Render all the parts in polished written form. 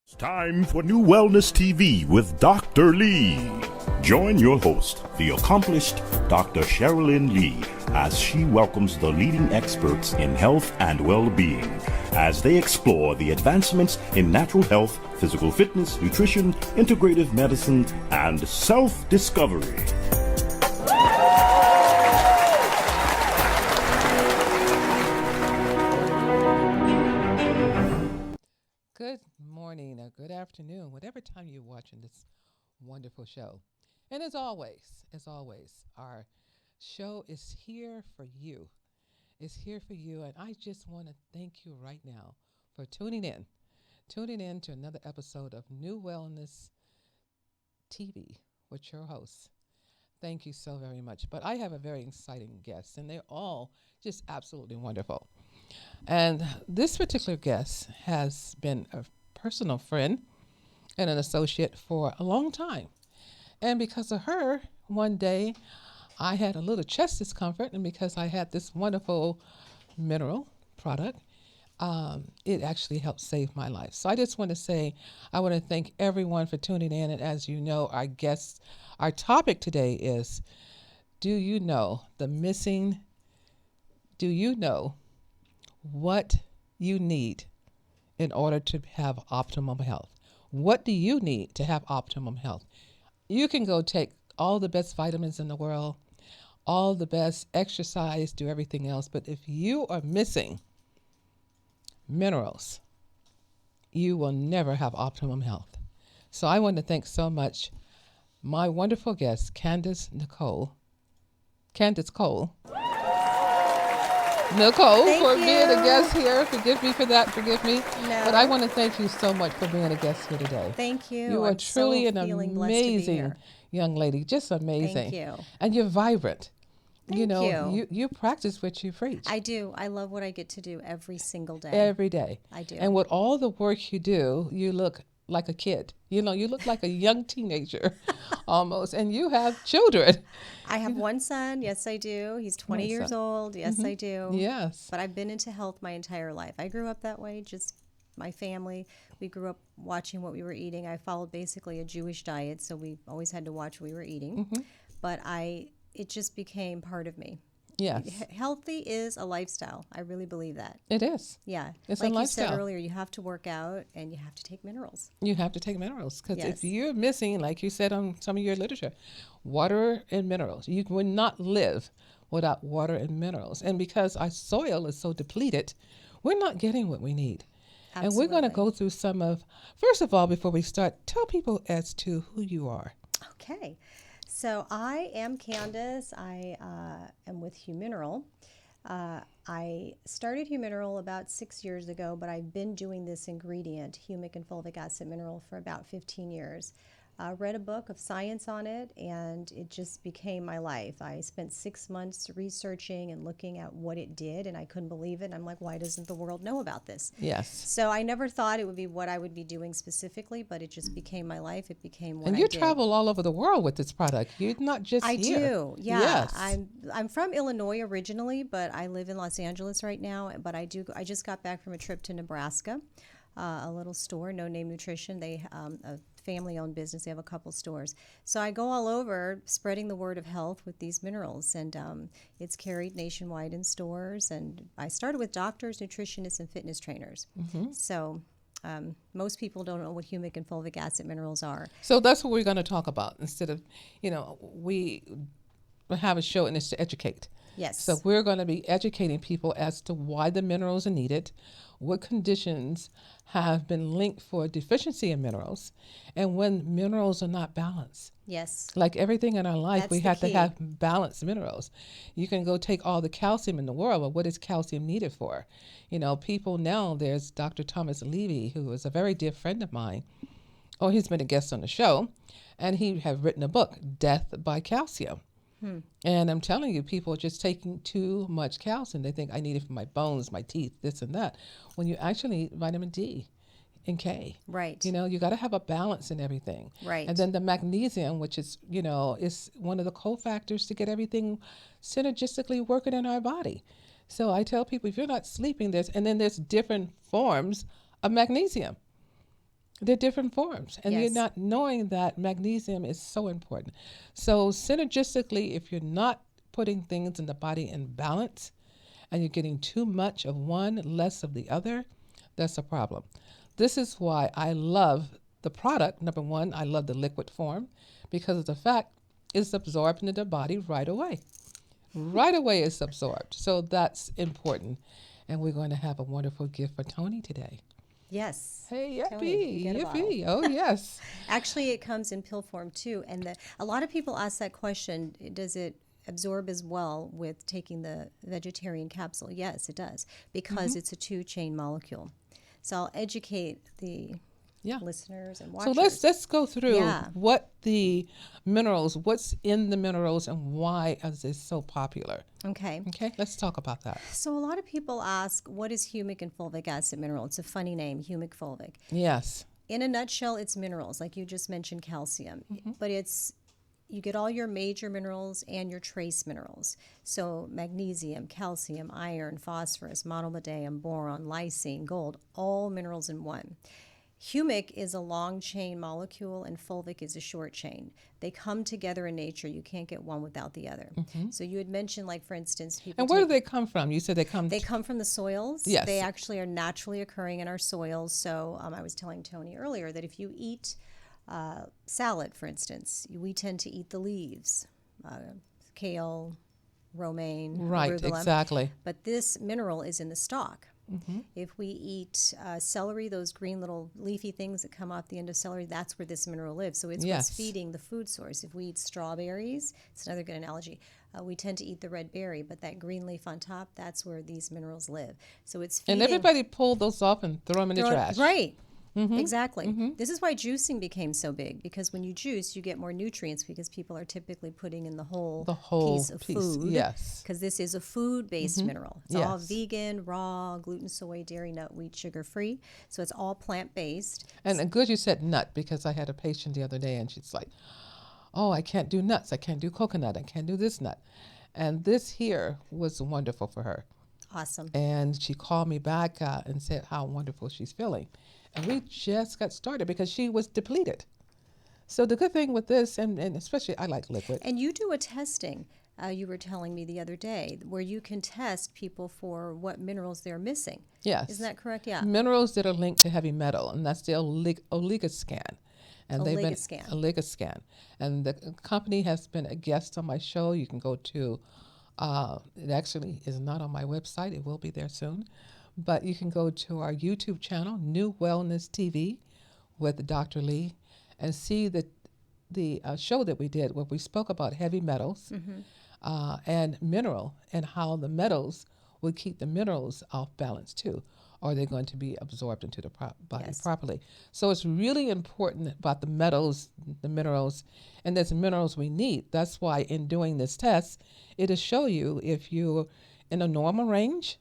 It's time for NuWellness TV with Dr. Lee. Join your host, the accomplished Dr. Cherilyn Lee, as she welcomes the leading experts in health and well-being as they explore the advancements in natural health, physical fitness, nutrition, integrative medicine, and self-discovery. Good morning or good afternoon, whatever time you're watching this wonderful show. And as always, our show is here for you. It's here for you, and I just want to thank you right now for tuning in to another episode of NuWellness TV with your host. Thank you so very much. But I have a very exciting guest, and they're all just absolutely wonderful. And this particular guest has been a personal friend and an associate for a long time. And because of her, one day I had a little chest discomfort, and because I had this wonderful mineral product, it actually helped save my life. So I just want to say, I want to thank everyone for tuning in. And as you know, our topic today is, do you know what you need in order to have optimum health? What do you need to have optimum health? You can go take all the best vitamins in the world, all the best exercise, do everything else, but if you are missing minerals, you will never have optimum health. So I want to thank so much my wonderful guest, Candice Nicole. Nicole, thank for you. being a guest here. Forgive me for that. Forgive me. No. But I want to thank you so much for being a guest here today. Thank you. You are I'm truly so an feeling blessed to be amazing here. young lady. Just amazing. Thank you. And you're vibrant. Thank you. You practice what you preach. I do. I love what I get to do every single day. Every day. I do. And with all the work you do, you look like a kid. You look like a young teenager almost. And you have children. I have one son. Yes, I do. He's 20 One years son. old. Yes, I do. Yes. But I've been into health my entire life. I grew up that way, just my family. We grew up watching what we were eating. I followed basically a Jewish diet, so we always had to watch what we were eating. Mm-hmm. But it just became part of me. Yes. Healthy is a lifestyle. I really believe that. It is. Yeah. It's like a lifestyle. you said earlier, you have to work out and you have to take minerals. You have to take minerals because Yes. if you're missing, like you said on some of your literature, water and minerals, you would not live without water and minerals. And because our soil is so depleted, we're not getting what we need. Absolutely. And we're going to go through first of all, before we start, tell people as to who you are. Okay. So I am Candice. I am with HUmineral. I started HUmineral about 6 years ago, but I've been doing this ingredient, humic and fulvic acid mineral, for about 15 years. Read a book of science on it, and it just became my life. I spent 6 months researching and looking at what it did, and I couldn't believe it. And I'm like, why doesn't the world know about this? Yes. So I never thought it would be what I would be doing specifically, but it just became my life. It became what And I you did. travel all over the world with this product. You're not just I here. do, yeah. Yes. I'm from Illinois originally, but I live in Los Angeles right now. But I just got back from a trip to Nebraska, a little store, No Name Nutrition. They a family-owned business. They have a couple stores. So I go all over spreading the word of health with these minerals, and it's carried nationwide in stores. And I started with doctors, nutritionists, and fitness trainers. Mm-hmm. So most people don't know what humic and fulvic acid minerals are. So that's what we're going to talk about. Instead of, we have a show and it's to educate. Yes. So we're going to be educating people as to why the minerals are needed, what conditions have been linked for deficiency in minerals, and when minerals are not balanced. Yes. Like everything in our life, That's we the have to key. have balanced minerals. You can go take all the calcium in the world, but what is calcium needed for? People now, there's Dr. Thomas Leetv, who is a very dear friend of mine. Oh, he's been a guest on the show, and he had written a book, Death by Calcium. And I'm telling you, people are just taking too much calcium. They think I need it for my bones, my teeth, this and that. When you actually need vitamin D and K. Right. You got to have a balance in everything. Right. And then the magnesium, which is, is one of the cofactors to get everything synergistically working in our body. So I tell people, if you're not sleeping, there's different forms of magnesium. They're different forms, and you're Yes. not knowing that magnesium is so important. So synergistically, if you're not putting things in the body in balance and you're getting too much of one, less of the other, that's a problem. This is why I love the product. Number one, I love the liquid form because of the fact it's absorbed into the body right away. Right away it's absorbed. So that's important. And we're going to have a wonderful gift for Tony today. Yes. Hey, Tony, you yippee, get a bottle. yippee. Oh, yes. Actually, it comes in pill form too. And a lot of people ask that question, does it absorb as well with taking the vegetarian capsule? Yes, it does, because it's a 2-chain molecule. So I'll educate the Yeah. listeners and So watchers. let's go through Yeah. what the minerals, what's in the minerals, and why is this so popular. Okay. Okay, let's talk about that. So a lot of people ask, what is humic and fulvic acid mineral? It's a funny name, humic fulvic. Yes. In a nutshell, it's minerals, like you just mentioned calcium. But you get all your major minerals and your trace minerals. So magnesium, calcium, iron, phosphorus, molybdenum, boron, lysine, gold, all minerals in one. Humic is a long chain molecule and fulvic is a short chain. They come together in nature. You can't get one without the other. So you had mentioned, like, for instance, people And where do they come from? You said they come. they come from the soils. Yes. They actually are naturally occurring in our soils. So I was telling Tony earlier that if you eat salad, for instance, we tend to eat the leaves, kale, romaine, Right, arugula. exactly. But this mineral is in the stalk. If we eat celery, those green little leafy things that come off the end of celery, that's where this mineral lives. So it's Yes. what's feeding the food source. If we eat strawberries, it's another good analogy. We tend to eat the red berry, but that green leaf on top, that's where these minerals live. So it's feeding. And everybody pulled those off and throw them in the trash. Right. Exactly. This is why juicing became so big, because when you juice, you get more nutrients because people are typically putting in the whole piece of food. Yes. Because this is a food-based mineral. It's all Yes. vegan, raw, gluten, soy, dairy, nut, wheat, sugar-free. So it's all plant-based. And good you said nut, because I had a patient the other day and she's like, oh, I can't do nuts. I can't do coconut. I can't do this nut. And this here was wonderful for her. Awesome. And she called me back and said how wonderful she's feeling. And we just got started because she was depleted. So the good thing with this, and especially I like liquid. And you do a testing, you were telling me the other day, where you can test people for what minerals they're missing. Yes. Isn't that correct? Yeah. Minerals that are linked to heavy metal, and that's the Oligoscan. And Oligoscan. Oligoscan. And the company has been a guest on my show. You can go to, it actually is not on my website. It will be there soon. But you can go to our YouTube channel, NuWellness TV, with Dr. Lee, and see the show that we did where we spoke about heavy metals and mineral, and how the metals would keep the minerals off balance too. Or they're going to be absorbed into the body Yes. properly. So it's really important about the metals, the minerals, and there's minerals we need. That's why in doing this test, it'll show you if you're in a normal range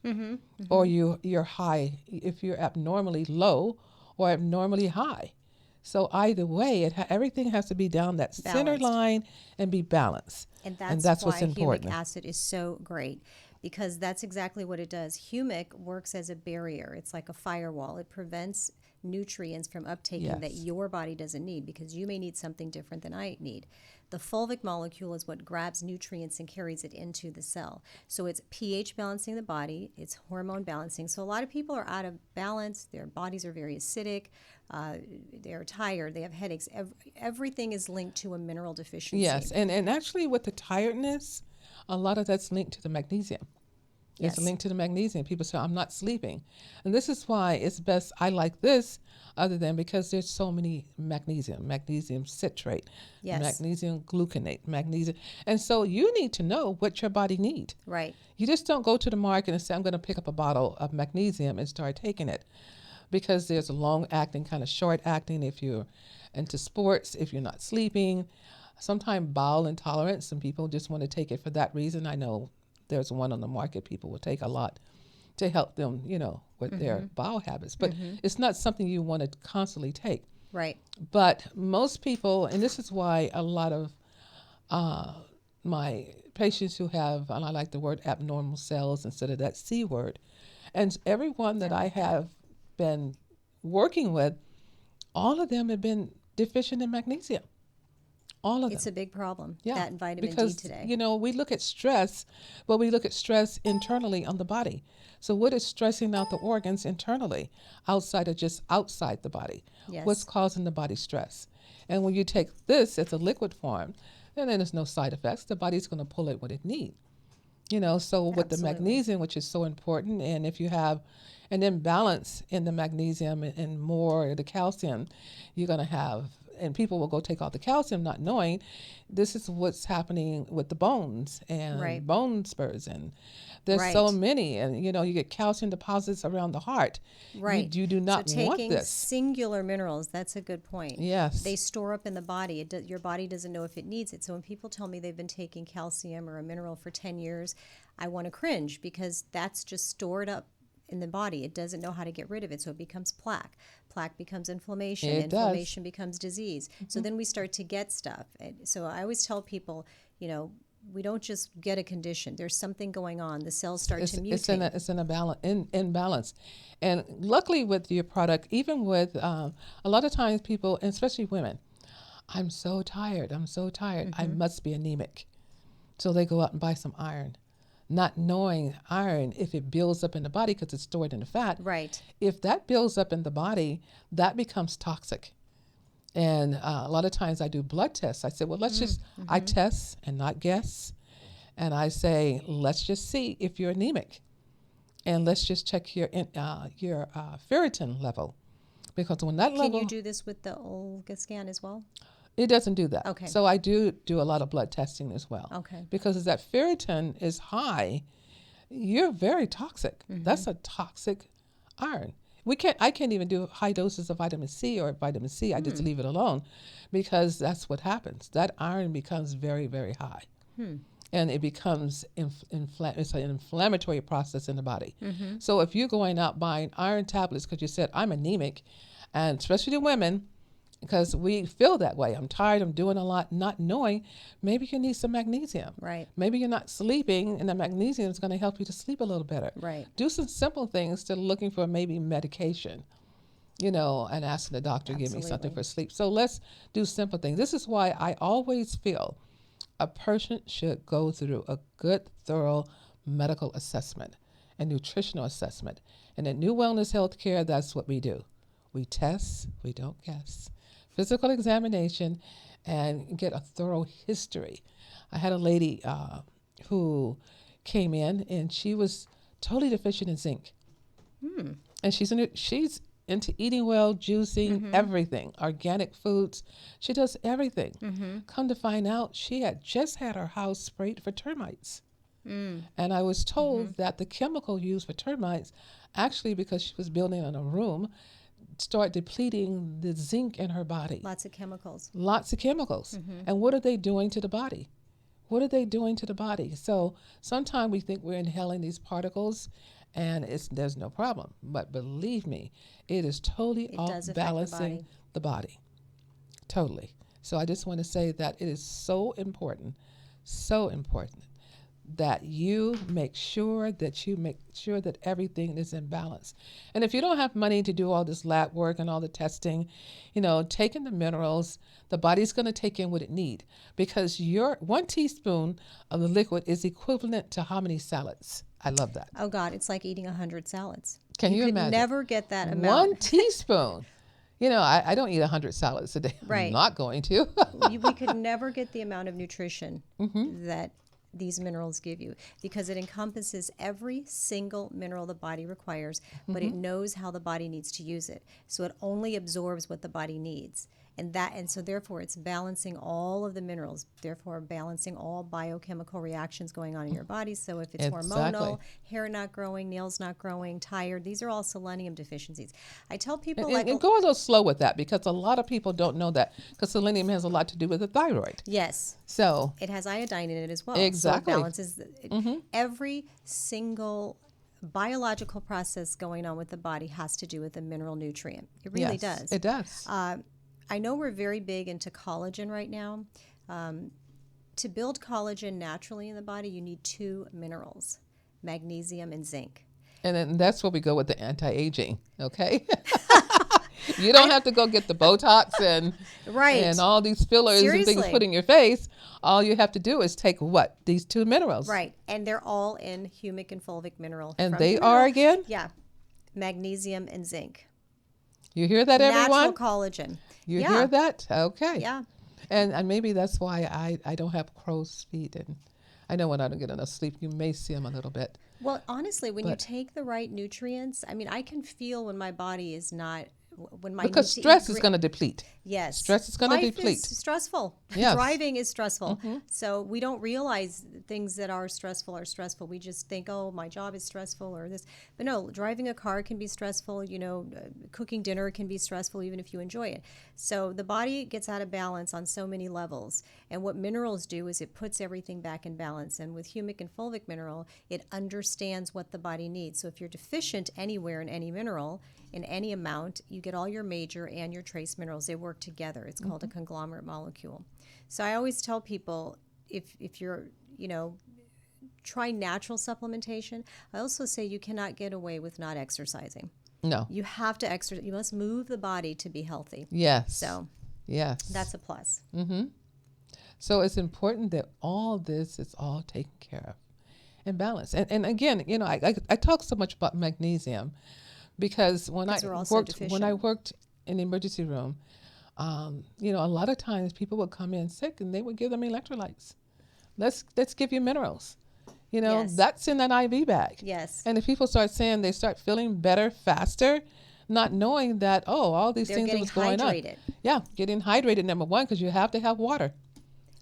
or you're high, if you're abnormally low or abnormally high. So either way, everything has to be down that center Balanced. line and be balanced. And that's why what's important. humic acid is so great, because that's exactly what it does. Humic works as a barrier. It's like a firewall. It prevents nutrients from uptaking that Yes. your body doesn't need, because you may need something different than I need. The fulvic molecule is what grabs nutrients and carries it into the cell. So it's pH balancing the body, it's hormone balancing. So a lot of people are out of balance, their bodies are very acidic, they're tired, they have headaches. Everything is linked to a mineral deficiency. Yes, and actually with the tiredness, a lot of that's linked to the magnesium. It's Yes. linked to the magnesium. People say, I'm not sleeping. And this is why it's best I like this, other than because there's so many magnesium citrate, Yes. magnesium gluconate, magnesium. And so you need to know what your body needs. Right. You just don't go to the market and say, I'm going to pick up a bottle of magnesium and start taking it. Because there's a long acting, kind of short acting if you're into sports, if you're not sleeping. Sometimes bowel intolerance, some people just want to take it for that reason. I know there's one on the market people will take a lot to help them, with their bowel habits. But it's not something you want to constantly take. Right. But most people, and this is why a lot of my patients who have, and I like the word abnormal cells instead of that C word, and everyone that I have been working with all of them have been deficient in magnesium. All of them. It's a big problem, Yeah, that and vitamin because, D today. we look at stress, but we look at stress internally on the body. So what is stressing out the organs internally, outside of just outside the body? Yes. What's causing the body stress? And when you take this as a liquid form, then there's no side effects. The body's going to pull it what it needs. So with the Absolutely. magnesium, which is so important, and if you have an imbalance in the magnesium and more of the calcium, you're going to have, and people will go take out the calcium not knowing this is what's happening with the bones and Right. bone spurs. And there's so Right. many, and you get calcium deposits around the heart. Right. You do not so want taking this. singular minerals, that's a good point. Yes. They store up in the body. Your body doesn't know if it needs it. So when people tell me they've been taking calcium or a mineral for 10 years, I want to cringe, because that's just stored up in the body. It doesn't know how to get rid of it, so it becomes plaque. Plaque becomes inflammation. It does. Inflammation becomes disease. So then we start to get stuff. And so I always tell people, we don't just get a condition. There's something going on. The cells start to mutate. It's in a imbalance. And luckily with your product, even with a lot of times people, and especially women, I'm so tired. I must be anemic. So they go out and buy some iron, not knowing iron, if it builds up in the body because it's stored in the fat. Right. If that builds up in the body, that becomes toxic. And a lot of times I do blood tests. I say, well, I test and not guess. And I say, let's just see if you're anemic. And let's just check your ferritin level. Because when that level... Can you do this with the Olga scan as well? It doesn't do that. Okay. So I do a lot of blood testing as well. Okay. Because if that ferritin is high, you're very toxic. That's a toxic iron. I can't even do high doses of vitamin C or vitamin C. I just leave it alone, because that's what happens. That iron becomes very, very high. And it becomes it's an inflammatory process in the body. So if you're going out buying iron tablets because you said, I'm anemic, and especially the women, because we feel that way. I'm tired, I'm doing a lot, not knowing, maybe you need some magnesium. Right. Maybe you're not sleeping, and the magnesium is going to help you to sleep a little better. Right. Do some simple things instead of looking for maybe medication, and asking the doctor to give me something Absolutely. for sleep. So let's do simple things. This is why I always feel a person should go through a good, thorough medical assessment and nutritional assessment. And at NuWellness Healthcare, that's what we do. We test, we don't guess. Physical examination, and get a thorough history. I had a lady who came in, and she was totally deficient in zinc. And she's into eating well, juicing, everything, organic foods. She does everything. Come to find out, she had just had her house sprayed for termites. And I was told that the chemical used for termites, actually because she was building in a room, start depleting the zinc in her body. Lots of chemicals. And what are they doing to the body? So sometimes we think we're inhaling these particles and there's no problem. But believe me, it is totally It does affect the balancing body. the body. Totally. So I just want to say that it is so important that you make sure that everything is in balance. And if you don't have money to do all this lab work and all the testing, taking the minerals, the body's going to take in what it needs, because your 1 teaspoon of the liquid is equivalent to how many salads? I love that. Oh God, it's like eating 100 salads. Can you could imagine? Never get that 1 amount. teaspoon. I don't eat 100 salads a day. Right. I'm not going to. We could never get the amount of nutrition that these minerals give you, because it encompasses every single mineral the body requires, but it knows how the body needs to use it. So it only absorbs what the body needs. And so therefore it's balancing all of the minerals, therefore balancing all biochemical reactions going on in your body. So if it's hormonal, hair not growing, nails not growing, tired, these are all selenium deficiencies. I tell people and go a little slow with that, because a lot of people don't know that, because selenium has a lot to do with the thyroid. Yes. So it has iodine in it as well. Exactly. So it balances every single biological process going on with the body has to do with a mineral nutrient. It really does. It does. I know we're very big into collagen right now. To build collagen naturally in the body, you need 2 minerals, magnesium and zinc. And then that's where we go with the anti-aging, okay? You don't have to go get the Botox and Right. and all these fillers and things Seriously. put in your face. All you have to do is take what? These 2 minerals. Right. And they're all in humic and fulvic mineral. And from they HUmineral. are again? Yeah. Magnesium and zinc. You hear that, everyone? Natural collagen. You Yeah. hear that? Okay. Yeah. And maybe that's why I don't have crow's feet. And I know when I don't get enough sleep, you may see them a little bit. Well, honestly, when you But- take the right nutrients, I mean, I can feel when my body is not, when my Because stress is going to deplete. Yes. Stress is gonna Life deplete. is stressful. Yes. Driving is stressful. So we don't realize things that are stressful are stressful. We just think, oh, my job is stressful or this. But no, driving a car can be stressful. Cooking dinner can be stressful even if you enjoy it. So the body gets out of balance on so many levels. And what minerals do is it puts everything back in balance. And with humic and fulvic mineral, it understands what the body needs. So if you're deficient anywhere in any mineral, in any amount, you get all your major and your trace minerals. They work together. It's called a conglomerate molecule. So I always tell people, if you're, try natural supplementation. I also say you cannot get away with not exercising. No. You have to exercise. You must move the body to be healthy. Yes. So yes. that's a plus. So it's important that all this is all taken care of and balanced. And again, I talk so much about magnesium because when I Because we're also deficient. worked in the emergency room, a lot of times people would come in sick and they would give them electrolytes. Let's give you minerals. Yes. That's in that IV bag. Yes. And if people start saying they start feeling better faster, not knowing that, all these They're things that getting was going hydrated. on. Yeah, getting hydrated, number one, because you have to have water.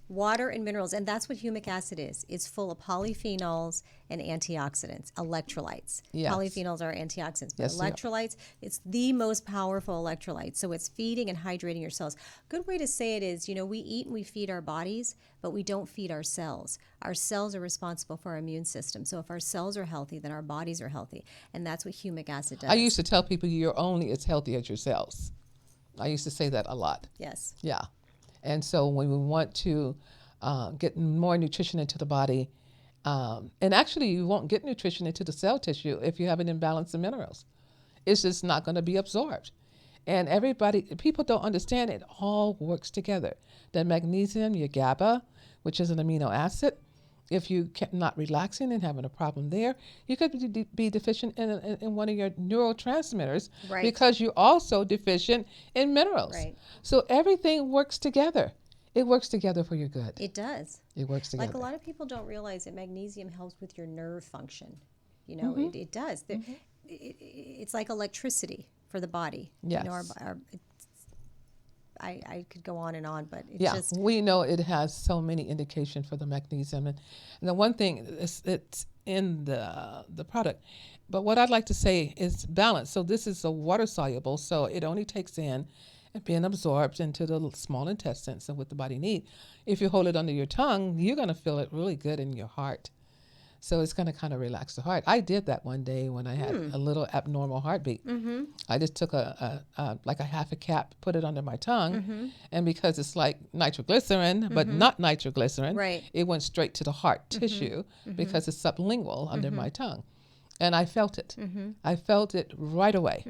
Water and minerals, and that's what humic acid is. It's full of polyphenols and antioxidants, electrolytes. Yes. Polyphenols are antioxidants, but Yes, they are. electrolytes, it's the most powerful electrolyte. So it's feeding and hydrating your cells. Good way to say it is, we eat and we feed our bodies, but we don't feed our cells. Our cells are responsible for our immune system. So if our cells are healthy, then our bodies are healthy. And that's what humic acid does. I used to tell people you're only as healthy as your cells. I used to say that a lot. Yes. Yeah. And so when we want to get more nutrition into the body, and actually you won't get nutrition into the cell tissue if you have an imbalance in minerals. It's just not going to be absorbed. And people don't understand it all works together. The magnesium, your GABA, which is an amino acid, if you not relaxing and having a problem there, you could be deficient in one of your neurotransmitters Right. because you're also deficient in minerals. Right. So everything works together. It works together for your good. It does. It works together. Like a lot of people don't realize that magnesium helps with your nerve function. It does. It's like electricity for the body. Yes. I could go on and on, but it's Yeah, just we know it has so many indications for the magnesium. And the one thing, it's in the product. But what I'd like to say is balance. So this is a water soluble, so it only takes in and being absorbed into the small intestines and what the body needs. If you hold it under your tongue, you're going to feel it really good in your heart. So it's going to kind of relax the heart. I did that one day when I had a little abnormal heartbeat. I just took like a half a cap, put it under my tongue, and because it's like nitroglycerin, but not nitroglycerin, Right. it went straight to the heart tissue because it's sublingual under my tongue. And I felt it. I felt it right away.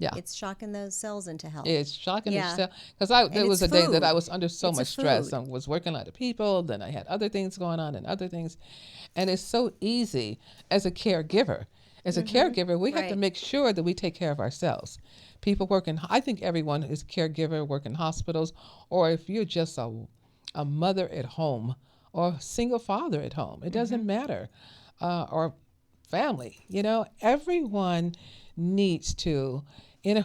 Yeah. it's shocking those cells into health. It's shocking Yeah. because there was a it's day that food. I was under so It's a much stress. food. I was working a lot of people, then I had other things going on and other things. And it's so easy as a caregiver. As a caregiver, we have to Right. make sure that we take care of ourselves. People I think everyone is a caregiver, work in hospitals, or if you're just a mother at home or a single father at home, it doesn't matter, or family, everyone needs to,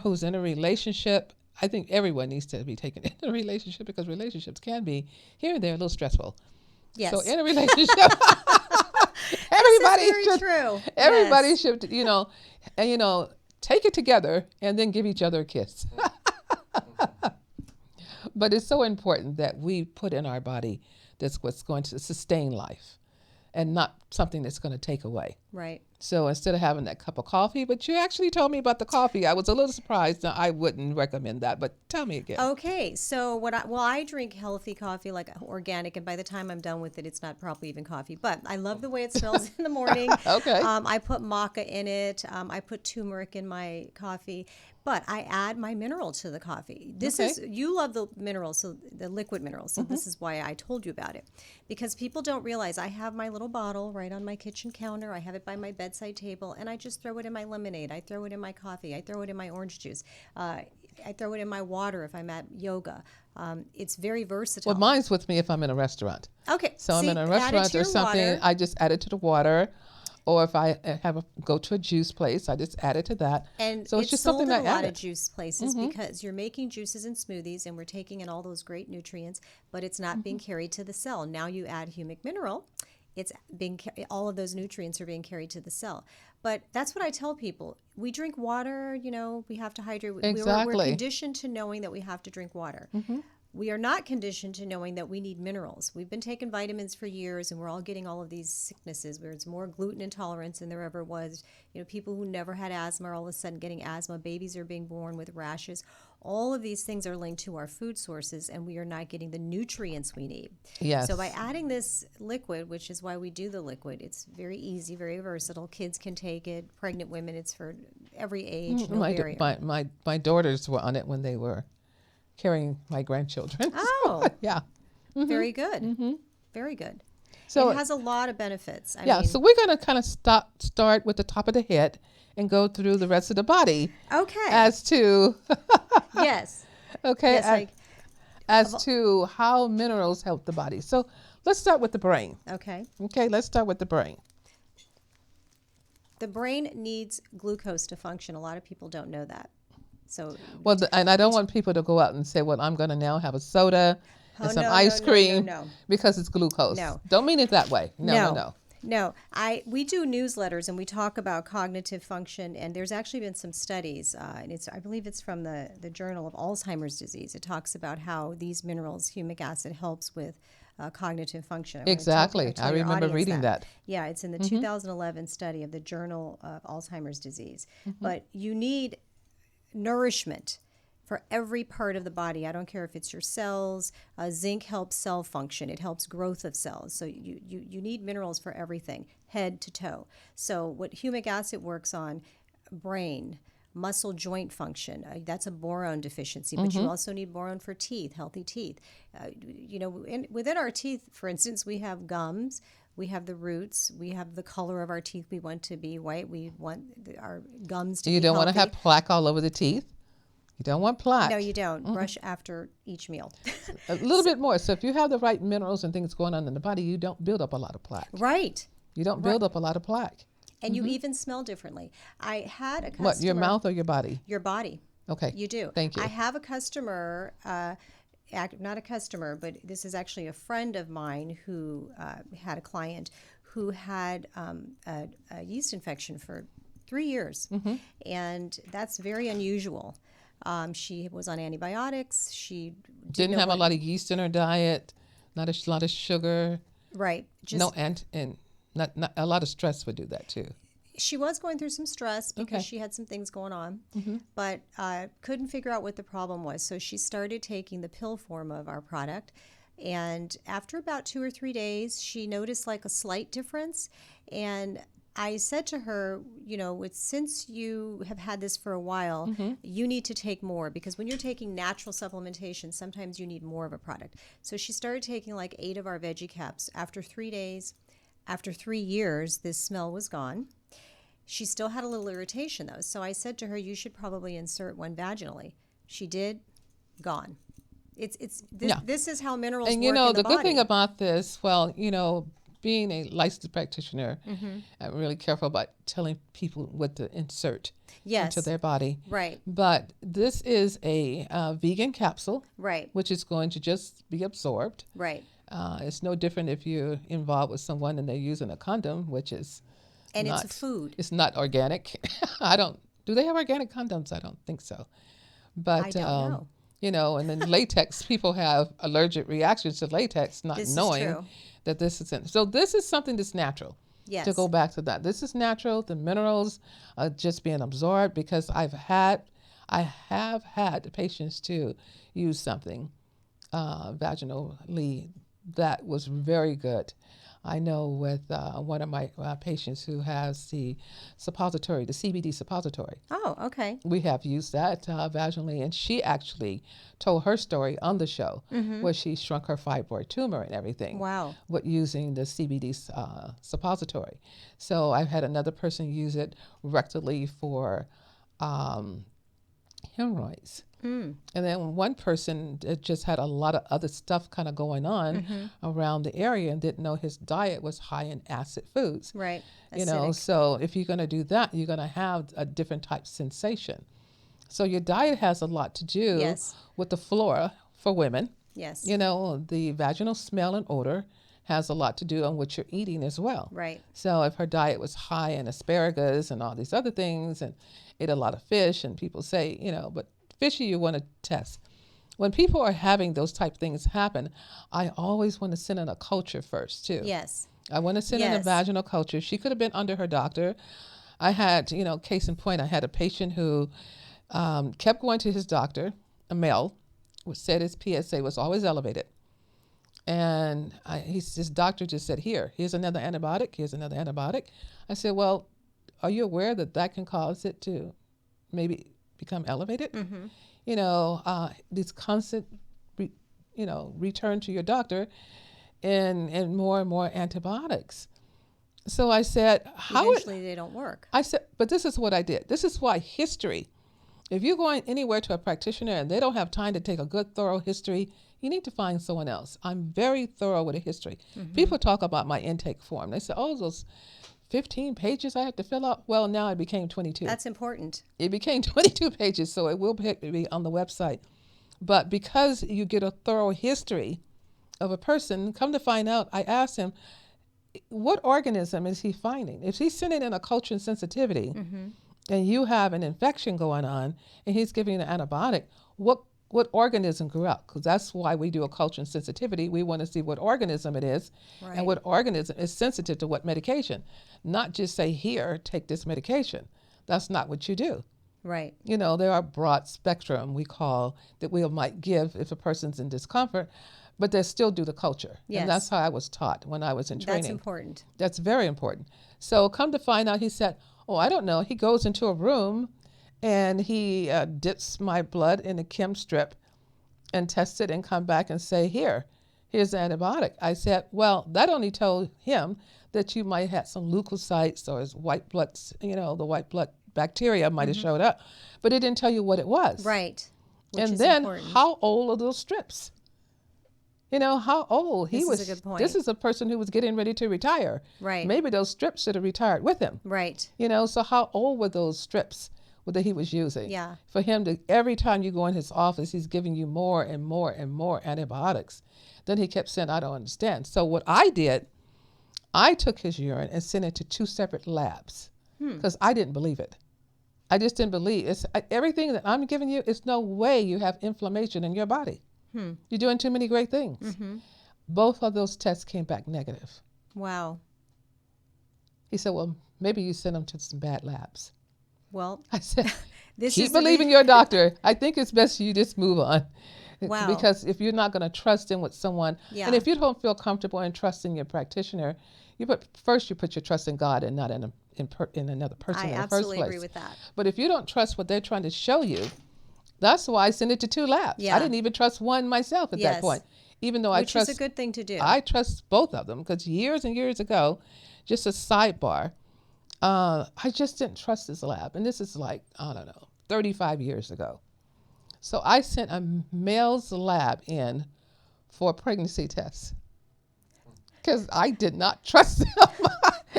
who's in a relationship. I think everyone needs to be taken in a relationship because relationships can be here and there a little stressful. Yes. So in a relationship, everybody very should, true. everybody Yes. should, take it together and then give each other a kiss. But it's so important that we put in our body that's what's going to sustain life and not something that's going to take away. Right. So instead of having that cup of coffee, but you actually told me about the coffee. I was a little surprised. Now, I wouldn't recommend that, but tell me again. Okay, so I drink healthy coffee, like organic, and by the time I'm done with it, it's not probably even coffee. But I love the way it smells in the morning. Okay. I put maca in it. I put turmeric in my coffee. But I add my mineral to the coffee. You love the minerals, so the liquid minerals. So this is why I told you about it. Because people don't realize I have my little bottle right on my kitchen counter. I have it by my bedside table, and I just throw it in my lemonade. I throw it in my coffee. I throw it in my orange juice. I throw it in my water if I'm at yoga. It's very versatile. Well, mine's with me if I'm in a restaurant. Okay. So I'm in a restaurant or something, water. I just add it to the water. Or if I go to a juice place, I just add it to that. And so it's just something sold in that a lot of juice places because you're making juices and smoothies, and we're taking in all those great nutrients, but it's not being carried to the cell. Now you add HUmineral, all of those nutrients are being carried to the cell. But that's what I tell people. We drink water, we have to hydrate. Exactly. We're conditioned to knowing that we have to drink water. We are not conditioned to knowing that we need minerals. We've been taking vitamins for years, and we're all getting all of these sicknesses where it's more gluten intolerance than there ever was. People who never had asthma are all of a sudden getting asthma. Babies are being born with rashes. All of these things are linked to our food sources, and we are not getting the nutrients we need. Yes. So by adding this liquid, which is why we do the liquid, it's very easy, very versatile. Kids can take it. Pregnant women, it's for every age, no barrier. My daughters were on it when they were carrying my grandchildren. Oh. So, yeah. Very good. Very good. So it has a lot of benefits. I mean, so we're going to kind of start with the top of the head and go through the rest of the body. Okay. As to yes. Okay. Yes, as to how minerals help the body. So let's start with the brain. Okay. Okay, let's start with the brain. The brain needs glucose to function. A lot of people don't know that. So and I don't want people to go out and say, well, I'm going to now have a soda and some ice cream because it's glucose. No. Don't mean it that way. No. We do newsletters and we talk about cognitive function, and there's actually been some studies, and I believe it's from the Journal of Alzheimer's Disease. It talks about how these minerals, humic acid, helps with cognitive function. Exactly. I remember reading that. Yeah, it's in the 2011 study of the Journal of Alzheimer's Disease. But you need nourishment for every part of the body. I don't care if it's your cells. Zinc helps cell function. It helps growth of cells. So you need minerals for everything, head to toe. So what humic acid works on, brain, muscle joint function, that's a boron deficiency, but you also need boron for teeth, healthy teeth. Within our teeth, for instance, we have gums. We have the roots. We have the color of our teeth. We want to be white. We want our gums to be healthy. You don't want to have plaque all over the teeth. You don't want plaque. No, you don't. Brush after each meal. A little bit more. So if you have the right minerals and things going on in the body, you don't build up a lot of plaque. Right. You don't build up a lot of plaque. And you even smell differently. I had a customer. What, your mouth or your body? Your body. Okay. You do. Thank you. I have a customer, not a customer, but this is actually a friend of mine who had a client who had a yeast infection for 3 years. And that's very unusual. She was on antibiotics. She didn't have a lot of yeast in her diet, not a lot of sugar. Right. Not a lot of stress would do that too. She was going through some stress because she had some things going on, but couldn't figure out what the problem was. So she started taking the pill form of our product. And after about 2 or 3 days, she noticed like a slight difference. And I said to her, since you have had this for a while, you need to take more, because when you're taking natural supplementation, sometimes you need more of a product. So she started taking like 8 of our veggie caps. After 3 days, after 3 years, this smell was gone. She still had a little irritation though. So I said to her, you should probably insert one vaginally. She did, gone. This is how minerals work in the body. And the good thing about this, being a licensed practitioner, I'm really careful about telling people what to insert into their body. Right. But this is a vegan capsule, right, which is going to just be absorbed. Right. It's no different if you're involved with someone and they're using a condom, which is it's a food. It's not organic. Do they have organic condoms? I don't think so. But I don't know. And then latex, people have allergic reactions to latex, not knowing that this is in. So this is something that's natural. Yes. to go back to that. This is natural. The minerals are just being absorbed because I have had the patients to use something vaginally that was very good. I know with one of my patients who has the suppository, the CBD suppository. Oh, okay. We have used that vaginally, and she actually told her story on the show where she shrunk her fibroid tumor and everything. Wow. With using the CBD suppository. So I've had another person use it rectally for hemorrhoids. And then one person that just had a lot of other stuff kind of going on around the area and didn't know his diet was high in acid foods. Right. You know, Acidic. so if you're going to do that, you're going to have a different type of sensation. So your diet has a lot to do Yes. with the flora for women. Yes. You know, the vaginal smell and odor has a lot to do on what you're eating as well. Right. So if her diet was high in asparagus and all these other things and ate a lot of fish, and people say, you know, but fishy you want to test. When people are having those type things happen, I always want to send in a culture first too. Yes. I want to send in a Yes. vaginal culture. She could have been under her doctor. I had, you know, case in point, I had a patient who kept going to his doctor, a male, who said his PSA was always elevated. And his doctor just said, here's another antibiotic, here's another antibiotic. I said, well, are you aware that that can cause it to maybe become elevated? You know, these constant, return to your doctor and more antibiotics. So I said, Eventually they don't work. I said, but this is what I did. This is why history. If you're going anywhere to a practitioner and they don't have time to take a good, thorough history, you need to find someone else. I'm very thorough with a history. People talk about my intake form. They say, oh, those 15 pages I have to fill out. Well, now it became 22. That's important. It became 22 pages, so it will be on the website. But because you get a thorough history of a person, come to find out, I asked him, what organism is he finding? If he's sending in a culture and sensitivity, and you have an infection going on, and he's giving you an antibiotic, what organism grew up? Because that's why we do a culture and sensitivity. We want to see what organism it is, Right. and what organism is sensitive to what medication. Not just say, here, take this medication. That's not what you do. Right. You know, there are broad spectrum we call that we might give if a person's in discomfort, but they still do the culture. Yes. And that's how I was taught when I was in training. That's important. That's very important. So come to find out, he said, oh, I don't know. He goes into a room and he dips my blood in a chem strip and tests it and come back and say, here's the antibiotic. I said, well, that only told him that you might have some leukocytes or his white blood, the white blood bacteria might have showed up, but it didn't tell you what it was. Right. Which And is then important. how old are those strips? You know, how old he This was. is a good point. This is a person who was getting ready to retire. Right. Maybe those strips should have retired with him. Right. You know, so how old were those strips that he was using? Yeah. For him to, every time you go in his office, he's giving you more and more and more antibiotics. Then he kept saying, I don't understand. So what I did, I took his urine and sent it to 2 separate labs because I didn't believe it. I just didn't believe it. Everything that I'm giving you, it's no way you have inflammation in your body. You're doing too many great things. Both of those tests came back negative. Wow. He said, well, maybe you sent them to some bad labs. Well, I said, this keep is the believing your doctor. I think it's best you just move on. Wow. Because if you're not going to trust in with someone, Yeah. and if you don't feel comfortable in trusting your practitioner, you put your trust in God and not in another person I in the first absolutely place. agree with that. But if you don't trust what they're trying to show you, that's why I sent it to 2 labs. Yeah. I didn't even trust one myself at Yes. that point, even though Which I trust. is a good thing to do. I trust both of them because years and years ago, just a sidebar, I just didn't trust this lab. And this is like, I don't know, 35 years ago. So I sent a male's lab in for a pregnancy test because I did not trust them.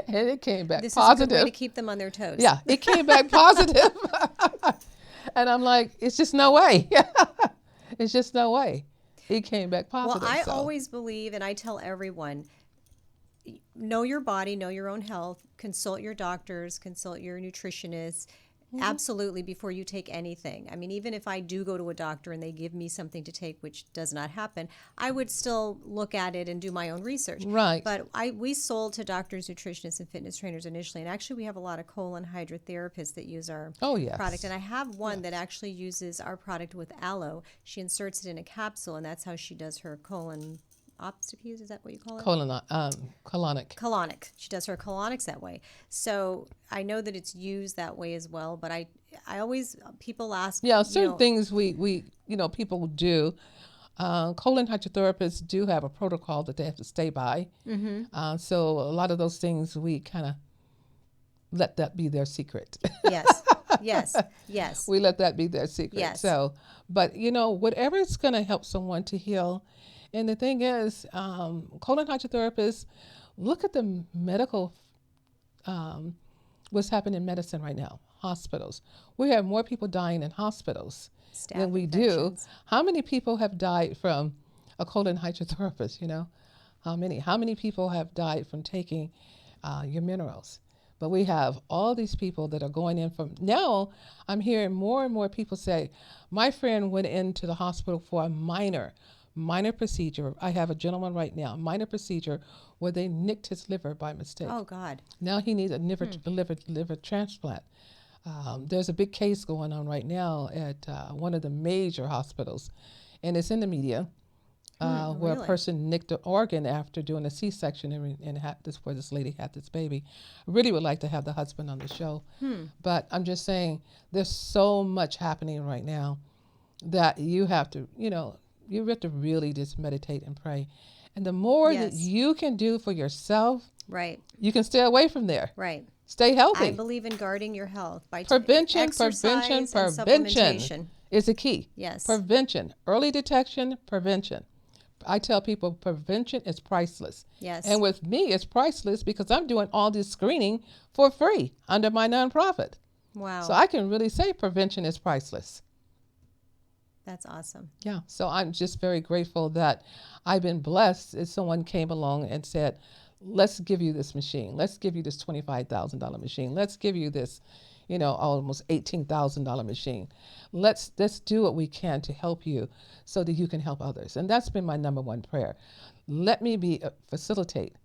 And it came back This positive. is a good way to keep them on their toes. Yeah, it came back positive. And I'm like, it's just no way. It's just no way. It came back positive. Well, I so. always believe, and I tell everyone, know your body, know your own health, consult your doctors, consult your nutritionists, Absolutely, before you take anything. I mean, even if I do go to a doctor and they give me something to take, which does not happen, I would still look at it and do my own research. Right. But we sold to doctors, nutritionists, and fitness trainers initially, and actually we have a lot of colon hydrotherapists that use our product. And I have one that actually uses our product with aloe. She inserts it in a capsule, and that's how she does her colonics, is that what you call it? Colonic. Colonic. She does her colonics that way. So I know that it's used that way as well, but I always, people ask. Yeah, certain things we people do. Colon hydrotherapists do have a protocol that they have to stay by. So a lot of those things we kind of let that be their secret. Yes. We let that be their secret. Yes. So, but whatever is going to help someone to heal. And the thing is, colon hydrotherapists, look at the medical, what's happening in medicine right now, hospitals. We have more people dying in hospitals than we do. How many people have died from a colon hydrotherapist, How many people have died from taking your minerals? But we have all these people that are going in from, now I'm hearing more and more people say, my friend went into the hospital for a minor procedure. I have a gentleman right now, minor procedure where they nicked his liver by mistake. Oh, God. Now he needs a liver transplant. There's a big case going on right now at one of the major hospitals, and it's in the media, where a person nicked an organ after doing a C-section and had this, where this lady had this baby. I really would like to have the husband on the show, but I'm just saying there's so much happening right now that you have to, you have to really just meditate and pray. And the more that you can do for yourself, you can stay away from there. Stay healthy. I believe in guarding your health by prevention supplementation is the key. Yes. Prevention, early detection, prevention. I tell people prevention is priceless. Yes. And with me, it's priceless because I'm doing all this screening for free under my nonprofit. Wow. So I can really say prevention is priceless. That's awesome. Yeah. So I'm just very grateful that I've been blessed as someone came along and said, let's give you this machine. Let's give you this $25,000 machine. Let's give you this, almost $18,000 machine. Let's do what we can to help you so that you can help others. And that's been my number one prayer. Let me facilitate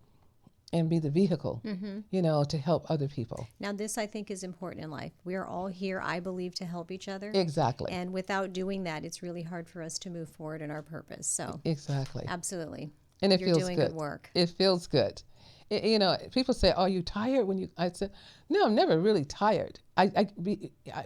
and be the vehicle, to help other people. Now, this I think is important in life. We are all here, I believe, to help each other. Exactly. And without doing that, it's really hard for us to move forward in our purpose. So exactly. Absolutely. And You're doing good work. It feels good. People say, "Are you tired?" I said, "No, I'm never really tired. I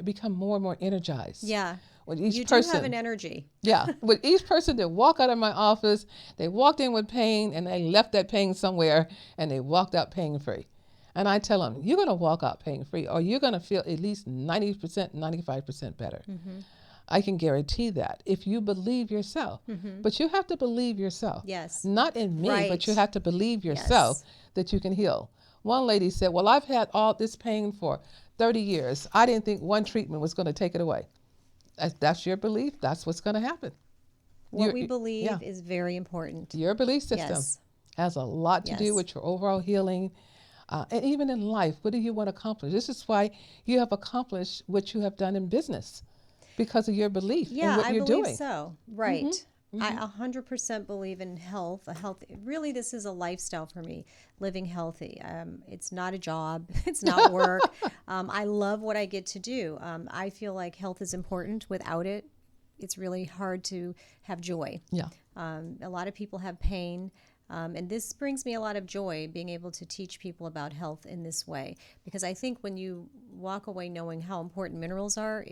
become more and more energized." Yeah. With each you person, do have an energy. Yeah. With each person that walk out of my office, they walked in with pain and they left that pain somewhere and they walked out pain free. And I tell them, you're going to walk out pain free or you're going to feel at least 90%, 95% better. I can guarantee that if you believe yourself. But you have to believe yourself. Yes. Not in me, but you have to believe yourself that you can heal. One lady said, well, I've had all this pain for 30 years. I didn't think one treatment was going to take it away. That's your belief. That's what's going to happen. What we believe is very important. Your belief system has a lot to do with your overall healing. And even in life, what do you want to accomplish? This is why you have accomplished what you have done in business, because of your belief in what you're doing. Yeah, I believe so. Right. I 100% believe in health. Really, this is a lifestyle for me, living healthy. It's not a job. It's not work. I love what I get to do. I feel like health is important. Without it, it's really hard to have joy. Yeah. A lot of people have pain. And this brings me a lot of joy, being able to teach people about health in this way. Because I think when you walk away knowing how important minerals are,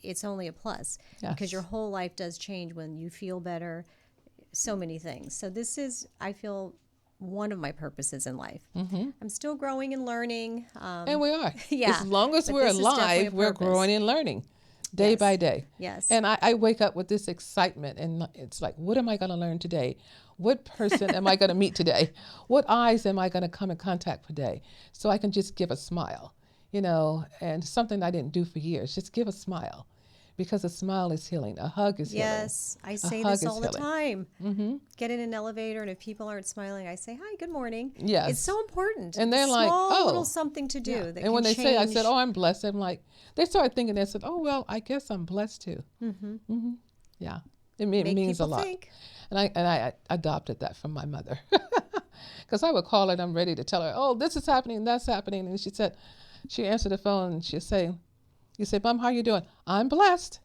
it's only a plus. Because your whole life does change when you feel better, so many things. So this is, I feel, one of my purposes in life. I'm still growing and learning. And we are. Yeah. As long as we're alive, we're growing and learning. Day by day. Yes. And I wake up with this excitement, and it's like, what am I going to learn today? What person am I going to meet today? What eyes am I going to come in contact today? So I can just give a smile, and something I didn't do for years, just give a smile. because a smile is healing. A hug is healing. Yes, I say hug this is all the healing. time. Get in an elevator, and if people aren't smiling, I say, "Hi, good morning." Yes. It's so important. And they're It's like, small "Oh." little something to do. Yeah. That And can when they say, I said, change- "Oh, I'm blessed," I'm like, they started thinking, they said, "Oh, well, I guess I'm blessed too." Yeah. It make means a people lot. think. And I adopted that from my mother. Because I would call her and I'm ready to tell her, "Oh, this is happening, that's happening." And she answered the phone and she'd say, you say, "Mom, how you doing?" "I'm blessed."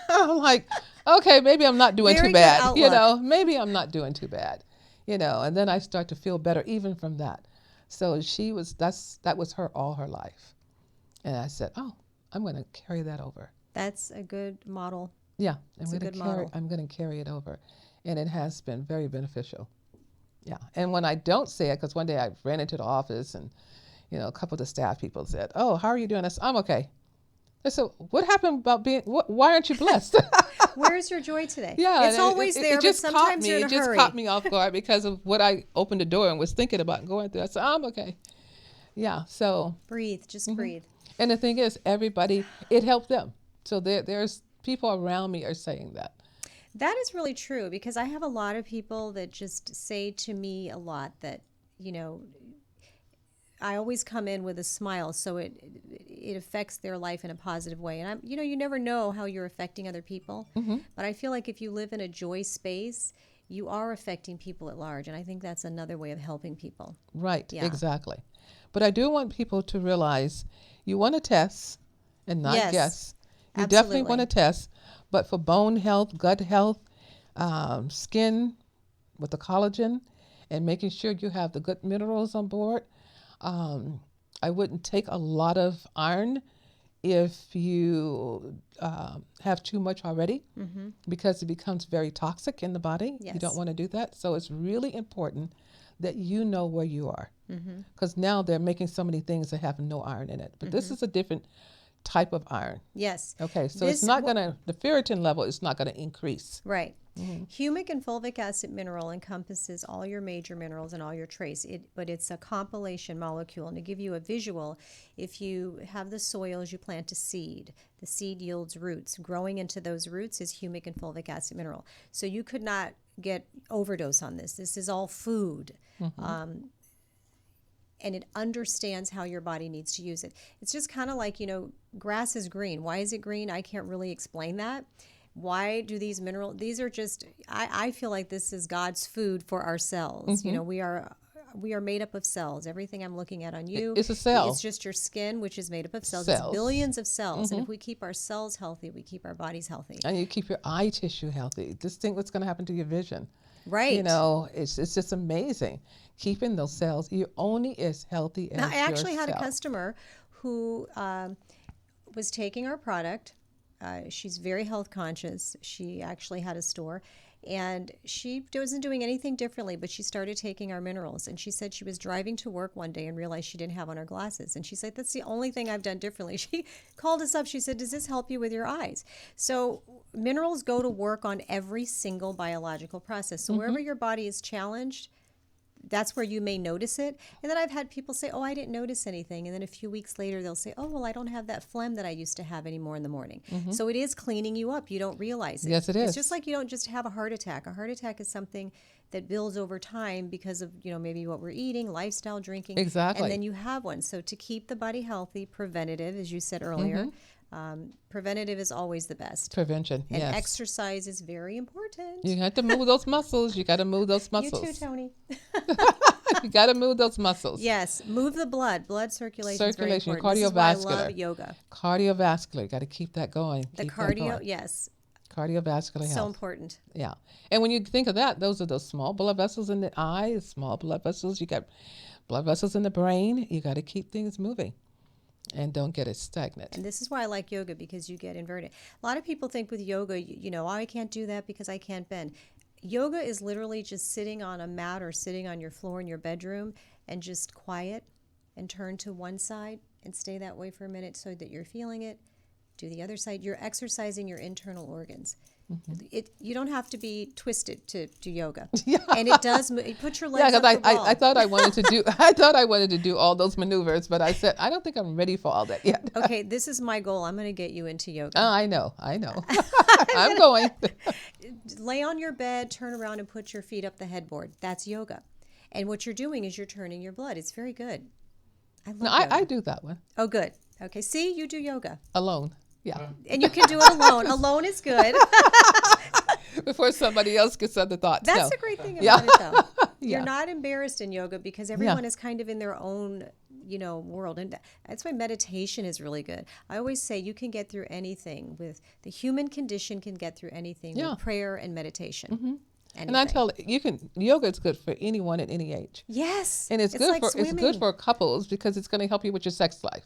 I'm like, okay, maybe I'm not doing Very too good bad. outlook. Maybe I'm not doing too bad. And then I start to feel better even from that. So that was her all her life. And I said, "Oh, I'm going to carry that over." That's a good model. Yeah, It's a good model. I'm going to carry it over. And it has been very beneficial. Yeah. And when I don't say it, because one day I ran into the office and, a couple of the staff people said, "Oh, how are you doing?" I said, "I'm okay." They said, "What happened about why aren't you blessed?" Where's your joy today? Yeah. It's always there, but sometimes you're in a It just hurry. caught me off guard because of what I opened the door and was thinking about going through. I said, "I'm okay." Yeah. So, Breathe, just breathe. and the thing is, everybody, it helped them. So there's people around me are saying that. That is really true, because I have a lot of people that just say to me a lot that, I always come in with a smile, so it affects their life in a positive way. And you never know how you're affecting other people, but I feel like if you live in a joy space, you are affecting people at large, and I think that's another way of helping people. Right, Yeah. exactly. But I do want people to realize you want to test and not Yes, guess. You definitely want to absolutely. test, but for bone health, gut health, skin with the collagen, and making sure you have the good minerals on board. I wouldn't take a lot of iron if you have too much already, because it becomes very toxic in the body. You don't Yes. want to do that. So it's really important that you know where you are, because now they're making so many things that have no iron in it. But this is a different type of iron. Yes. Okay, so it's not the ferritin level is not going to increase. Right. Humic and fulvic acid mineral encompasses all your major minerals and all your trace, but it's a compilation molecule. And to give you a visual, if you have the soils, you plant a seed. The seed yields roots. Growing into those roots is humic and fulvic acid mineral. So you could not get overdose on this. This is all food. And it understands how your body needs to use it. It's just kind of like, grass is green. Why is it green? I can't really explain that. Why do these minerals, these are just, I feel like this is God's food for our cells. We are made up of cells. Everything I'm looking at on you, It's a cell. it's just your skin, which is made up of cells. Cells. It's billions of cells. And if we keep our cells healthy, we keep our bodies healthy. And you keep your eye tissue healthy. Just think what's going to happen to your vision. Right. It's just amazing. Keeping those cells, you're only as healthy as Now, I actually had a yourself. customer who was taking our product. She's very health conscious. She actually had a store, and she wasn't doing anything differently, but she started taking our minerals. And she said she was driving to work one day and realized she didn't have on her glasses. And she said, "That's the only thing I've done differently." She called us up. She said, "Does this help you with your eyes?" So minerals go to work on every single biological process. So wherever your body is challenged, that's where you may notice it. And then I've had people say, "Oh, I didn't notice anything." And then a few weeks later, they'll say, "Oh, well, I don't have that phlegm that I used to have anymore in the morning." So it is cleaning you up. You don't realize it. Yes, it It's is. just like you don't just have a heart attack. A heart attack is something that builds over time because of, maybe what we're eating, lifestyle, drinking. Exactly. And then you have one. So to keep the body healthy, preventative, as you said earlier, preventative is always the best. Prevention, And yes. exercise is very important. You have to move those muscles. You got to move those muscles. You too, Tony. You got to move those muscles. Yes, move the blood. Blood circulation is very Circulation, important. This is why I cardiovascular. love yoga. Cardiovascular, got to keep that going. The Keep that cardio, going. yes, Cardiovascular so health. important. Yeah. And when you think of that, those are those small blood vessels in the eye, small blood vessels. You got blood vessels in the brain. You got to keep things moving and don't get it stagnant. And this is why I like yoga, because you get inverted. A lot of people think with yoga, oh, I can't do that because I can't bend. Yoga is literally just sitting on a mat or sitting on your floor in your bedroom and just quiet and turn to one side and stay that way for a minute so that you're feeling it. Do the other side. You're exercising your internal organs. You don't have to be twisted to do yoga. Yeah. And it does put your legs Yeah, up the because wall. I thought I wanted to do I thought I wanted to do all those maneuvers, but I said I don't think I'm ready for all that yet. Okay, this is my goal. I'm going to get you into yoga. I know. I'm going. Lay on your bed, turn around, and put your feet up the headboard. That's yoga. And what you're doing is you're turning your blood. It's very good. I love No, yoga. I do that one Oh, good. Okay, see, you do yoga. alone. Yeah, And you can do it alone. Alone is good. before somebody else gets other thoughts. That's No. the great thing Yeah. about it, though. Yeah. You're not embarrassed in yoga because everyone is kind of in their own, world. And that's why meditation is really good. I always say you can get through anything with the human condition can get through anything Yeah. with prayer and meditation. And I Anything. tell yoga is good for anyone at any age. Yes. And it's good like for it's swimming. good for couples because it's going to help you with your sex life.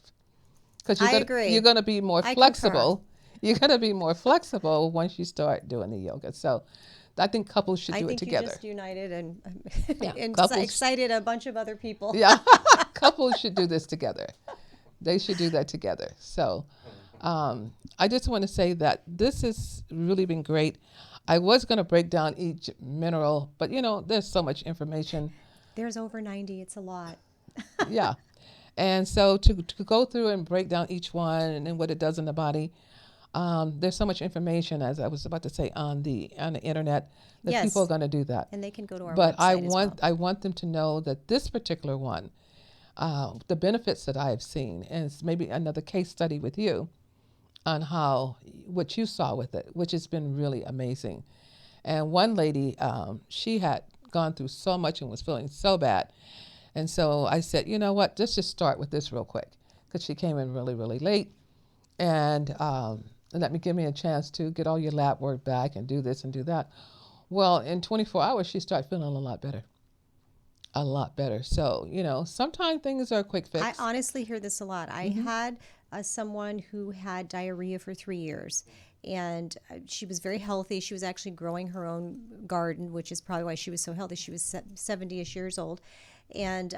Because I agree. You're going to be more I flexible. You're going to be more flexible once you start doing the yoga. So, I think couples should I do think it together. you just united and, Yeah, and couples- excited a bunch of other people. Yeah, couples should do this together. They should do that together. So, I just want to say that this has really been great. I was going to break down each mineral, but there's so much information. There's over 90. It's a lot. Yeah. And so to go through and break down each one and what it does in the body, there's so much information, as I was about to say, on the internet that Yes. people are going to do that. And they can go to our But website I want them to know that this particular one, the benefits that I have seen, and it's maybe another case study with you on what you saw with it, which has been really amazing. And one lady, she had gone through so much and was feeling so bad. And so I said, you know what, let's just start with this real quick, because she came in really, really late. And give me a chance to get all your lab work back and do this and do that. Well, in 24 hours, she started feeling a lot better. A lot better. So, sometimes things are a quick fix. I honestly hear this a lot. I had someone who had diarrhea for 3 years, and she was very healthy. She was actually growing her own garden, which is probably why she was so healthy. She was 70-ish years old. And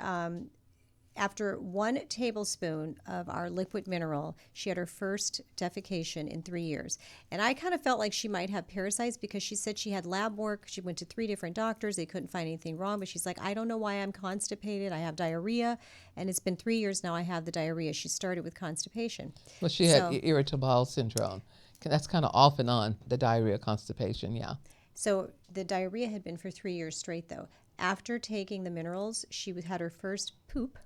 after 1 tablespoon of our liquid mineral, she had her first defecation in 3 years. And I kind of felt like she might have parasites because she said she had lab work. She went to 3 different doctors. They couldn't find anything wrong. But she's like, I don't know why I'm constipated. I have diarrhea. And it's been 3 years now I have the diarrhea. She started with constipation. Well, she had irritable bowel syndrome. That's kind of off and on, the diarrhea, constipation, yeah. So the diarrhea had been for 3 years straight, though. After taking the minerals, she had her first poop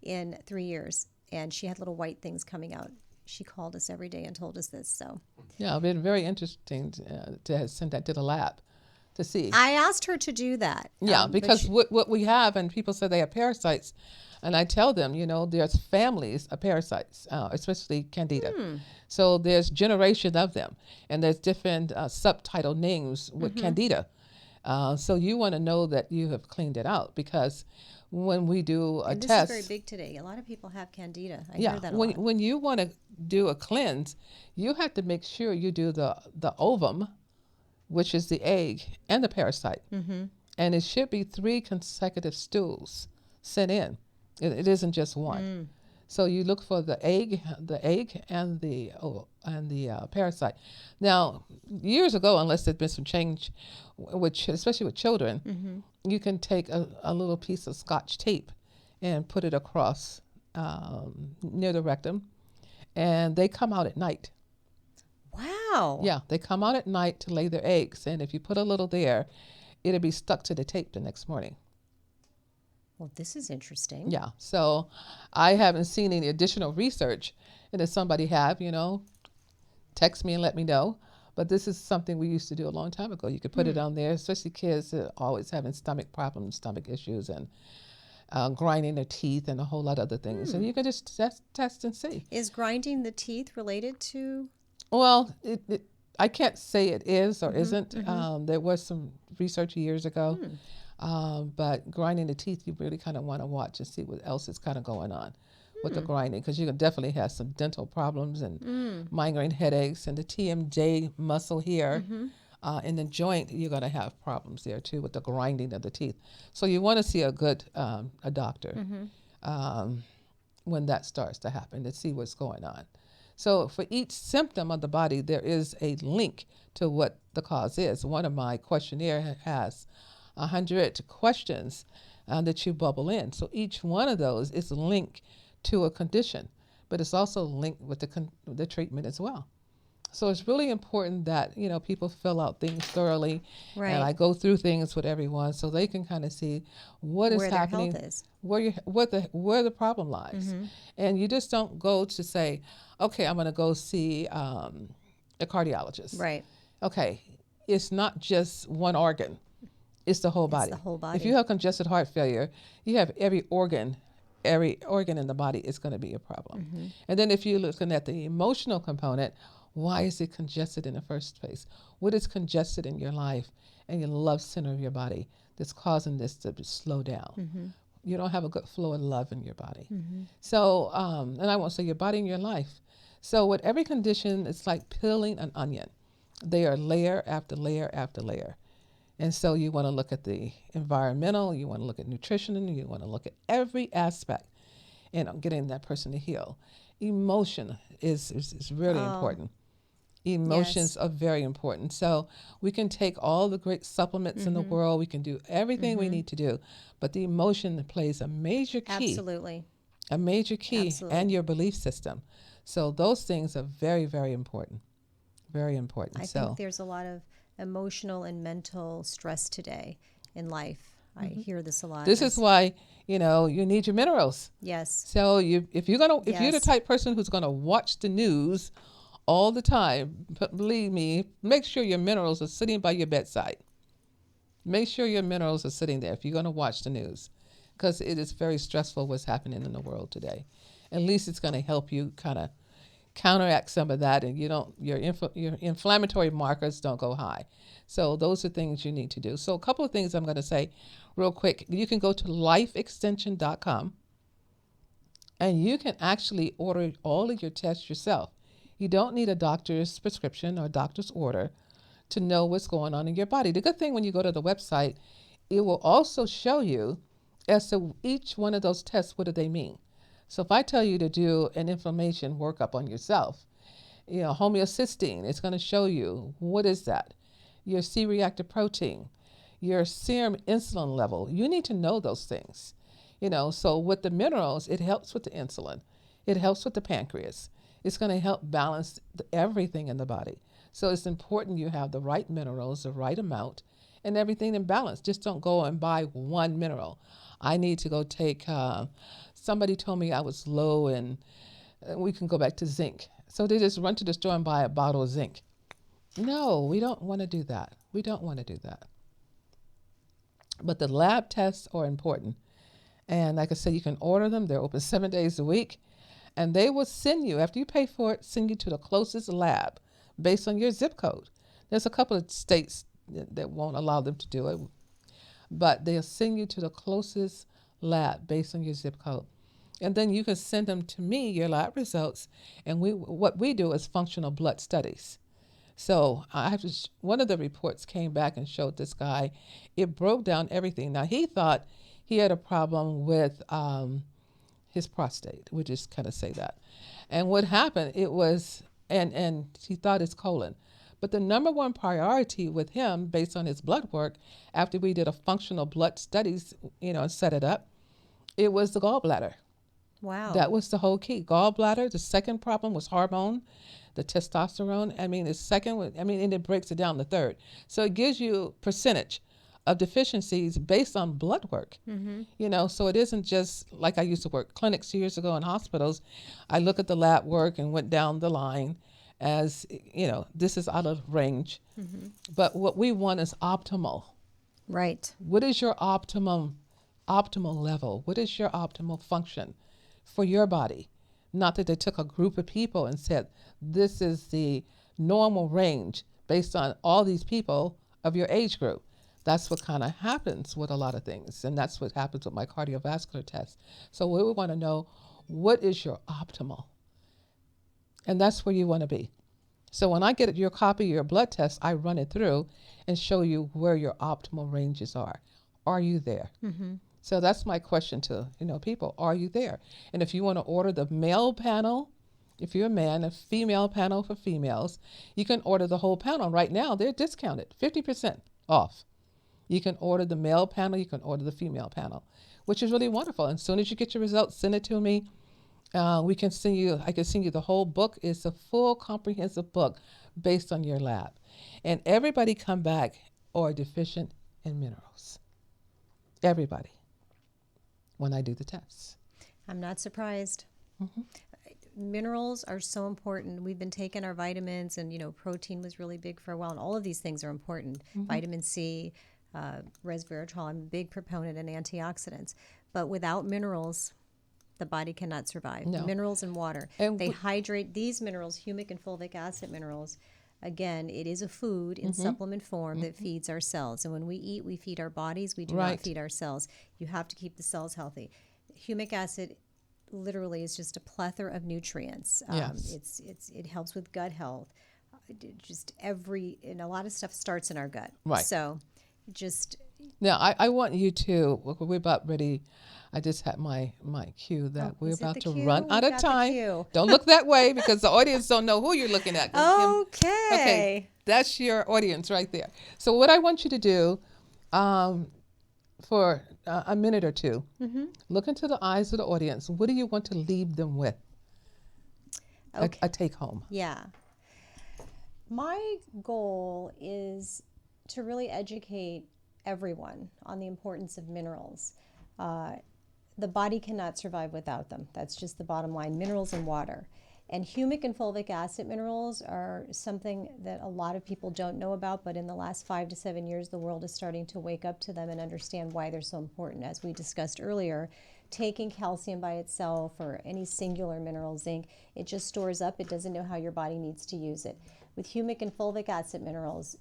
in 3 years, and she had little white things coming out. She called us every day and told us this. So yeah, it's been very interesting to send that to the lab to see. I asked her to do that. Yeah, because what we have, and people say they have parasites, and I tell them, there's families of parasites, especially Candida. So there's generation of them, and there's different subtitle names with Candida. So you want to know that you have cleaned it out, because when we do a this test, is very big today. A lot of people have Candida. I yeah, hear that a lot. when you want to do a cleanse, you have to make sure you do the ovum, which is the egg, and the parasite. And it should be 3 consecutive stools sent in. It isn't just one. So you look for the egg and the parasite. Now, years ago, unless there's been some change, especially with children, you can take a little piece of Scotch tape and put it across near the rectum, and they come out at night. Wow. Yeah, they come out at night to lay their eggs, and if you put a little there, it'll be stuck to the tape the next morning. Well, this is interesting. Yeah, so I haven't seen any additional research, and if somebody have, text me and let me know. But this is something we used to do a long time ago. You could put it on there, especially kids that are always having stomach problems, stomach issues, and grinding their teeth and a whole lot of other things. And you can just test and see. Is grinding the teeth related to? Well, I can't say it is or isn't. There was some research years ago. But grinding the teeth, you really kind of want to watch and see what else is kind of going on with the grinding, because you can definitely have some dental problems and migraine headaches, and the TMJ muscle here in the joint, you're going to have problems there too with the grinding of the teeth. So you want to see a good a doctor when that starts to happen, to see what's going on. So for each symptom of the body, there is a link to what the cause is. One of my questionnaire has 100 questions that you bubble in. So each one of those is linked to a condition, but it's also linked with the treatment as well. So it's really important that, people fill out things thoroughly. Right. And I go through things with everyone so they can kind of see what is Where happening, their health is. where the problem lies. And you just don't go to say, okay, I'm going to go see a cardiologist. Right. Okay, it's not just one organ. It's the whole body. It's the whole body. If you have congested heart failure, you have every organ in the body is going to be a problem. And then if you're looking at the emotional component, why is it congested in the first place? What is congested in your life and your love center of your body that's causing this to slow down? You don't have a good flow of love in your body. So, and I won't say your body and your life. So with every condition, it's like peeling an onion. They are layer after layer after layer. And so you want to look at the environmental, you want to look at nutrition, and you want to look at every aspect in getting that person to heal. Emotion is really important. Emotions are very important. So we can take all the great supplements in the world. We can do everything we need to do. But the emotion plays a major key. Absolutely. A major key. Absolutely. And your belief system. So those things are very, very important. Very important. I think there's a lot of emotional and mental stress today in life. I hear this a lot. This is why, you need your minerals. Yes. So if you're the type person who's gonna watch the news all the time, believe me, make sure your minerals are sitting by your bedside. Make sure your minerals are sitting there if you're gonna watch the news, because it is very stressful what's happening in the world today. At least it's gonna help you kind of counteract some of that, and your inflammatory markers don't go high. So those are things you need to do. So a couple of things I'm going to say real quick. You can go to lifeextension.com and you can actually order all of your tests yourself. You don't need a doctor's prescription or doctor's order to know what's going on in your body. The good thing when you go to the website, it will also show you as to each one of those tests, what do they mean? So if I tell you to do an inflammation workup on yourself, homeocysteine, it's going to show you what is that. Your C-reactive protein, your serum insulin level. You need to know those things. So with the minerals, it helps with the insulin. It helps with the pancreas. It's going to help balance everything in the body. So it's important you have the right minerals, the right amount, and everything in balance. Just don't go and buy one mineral. I need to go take, somebody told me I was low, and we can go back to zinc. So they just run to the store and buy a bottle of zinc. No, we don't want to do that. We don't want to do that. But the lab tests are important. And like I said, you can order them. They're open 7 days a week. And they will send you, after you pay for it, send you to the closest lab based on your zip code. There's a couple of states that won't allow them to do it, but they'll send you to the closest lab based on your zip code. And then you can send them to me, your lab results, and what we do is functional blood studies. So one of the reports came back and showed this guy, it broke down everything. Now he thought he had a problem with his prostate, we just kind of say that. And what happened, it was, and he thought his colon. But the number one priority with him, based on his blood work, after we did a functional blood studies, and set it up, it was the gallbladder. Wow. That was the whole key. Gallbladder. The second problem was hormone, the testosterone. The second, and it breaks it down the third. So it gives you percentage of deficiencies based on blood work. So it isn't just like I used to work clinics years ago in hospitals. I look at the lab work and went down the line as, this is out of range. But what we want is optimal. Right. What is your optimal level? What is your optimal function for your body? Not that they took a group of people and said, this is the normal range based on all these people of your age group. That's what kind of happens with a lot of things. And that's what happens with my cardiovascular test. So we want to know, what is your optimal? And that's where you want to be. So when I get your copy of your blood test, I run it through and show you where your optimal ranges are. Are you there? So that's my question to people. Are you there? And if you want to order the male panel If you're a man, a female panel for females, you can order the whole panel. Right now, they're discounted, 50% off. You can order the male panel, you can order the female panel, which is really wonderful. And as soon as you get your results, send it to me. I can send you the whole book. It's a full comprehensive book based on your lab. And everybody come back or deficient in minerals. Everybody, when I do the tests. I'm not surprised. Minerals are so important. We've been taking our vitamins, and protein was really big for a while, and all of these things are important. Vitamin C, resveratrol. I'm a big proponent in antioxidants, but without minerals, the body cannot survive. No. Minerals and water. And they hydrate these minerals, humic and fulvic acid minerals. Again, it is a food in supplement form that feeds our cells. And when we eat, we feed our bodies. We do not feed our cells. You have to keep the cells healthy. Humic acid literally is just a plethora of nutrients. Yes. It helps with gut health. And a lot of stuff starts in our gut. Right. So just... Now, I want you to, we're about ready. I just had my cue that we're about to run out of time. Don't look that way because the audience don't know who you're looking at. Okay. That's your audience right there. So what I want you to do for a minute or two, look into the eyes of the audience. What do you want to leave them with? Okay. A take home. Yeah. My goal is to really educate everyone on the importance of minerals. The body cannot survive without them. That's just the bottom line. Minerals and water. And humic and fulvic acid minerals are something that a lot of people don't know about, but in the last 5 to 7 years, the world is starting to wake up to them and understand why they're so important. As we discussed earlier, taking calcium by itself or any singular mineral, zinc, it just stores up. It doesn't know how your body needs to use it. With humic and fulvic acid minerals,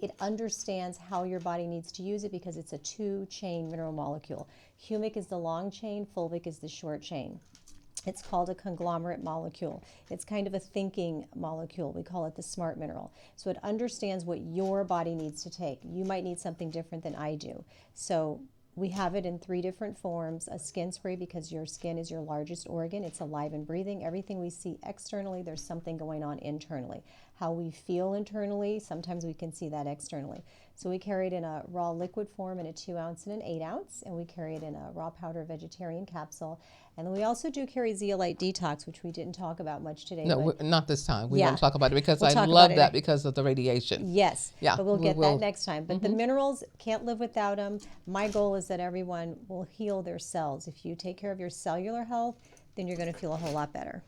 it understands how your body needs to use it because it's a 2-chain mineral molecule. Humic is the long chain, fulvic is the short chain. It's called a conglomerate molecule. It's kind of a thinking molecule. We call it the smart mineral. So it understands what your body needs to take. You might need something different than I do. So we have it in 3 different forms. A skin spray, because your skin is your largest organ. It's alive and breathing. Everything we see externally, there's something going on internally. How we feel internally, sometimes we can see that externally. So we carry it in a raw liquid form in a 2 ounce and an 8 ounce, and we carry it in a raw powder vegetarian capsule. And then we also do carry zeolite detox, which we didn't talk about much today. No, not this time. We won't talk about it because I love that because of the radiation. Yes, yeah, but we'll get that next time. But the minerals, can't live without them. My goal is that everyone will heal their cells. If you take care of your cellular health, then you're going to feel a whole lot better.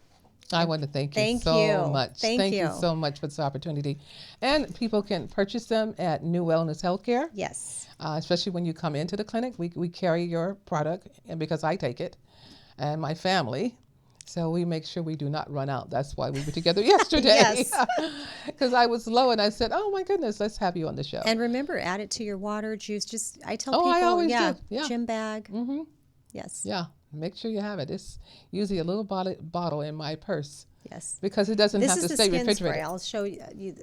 I want to thank you so much. Thank you so much for this opportunity. And people can purchase them at NuWellness Healthcare. Yes. Especially when you come into the clinic. We carry your product, and because I take it and my family. So we make sure we do not run out. That's why we were together yesterday. Yes. Because I was low and I said, oh my goodness, let's have you on the show. And remember, add it to your water, juice. I tell people, I always do. Yeah. Gym bag. Yes. Yeah. Make sure you have it. It's usually a little bottle in my purse. Yes. Because it doesn't have to stay refrigerated. This is the skin spray. I'll show you.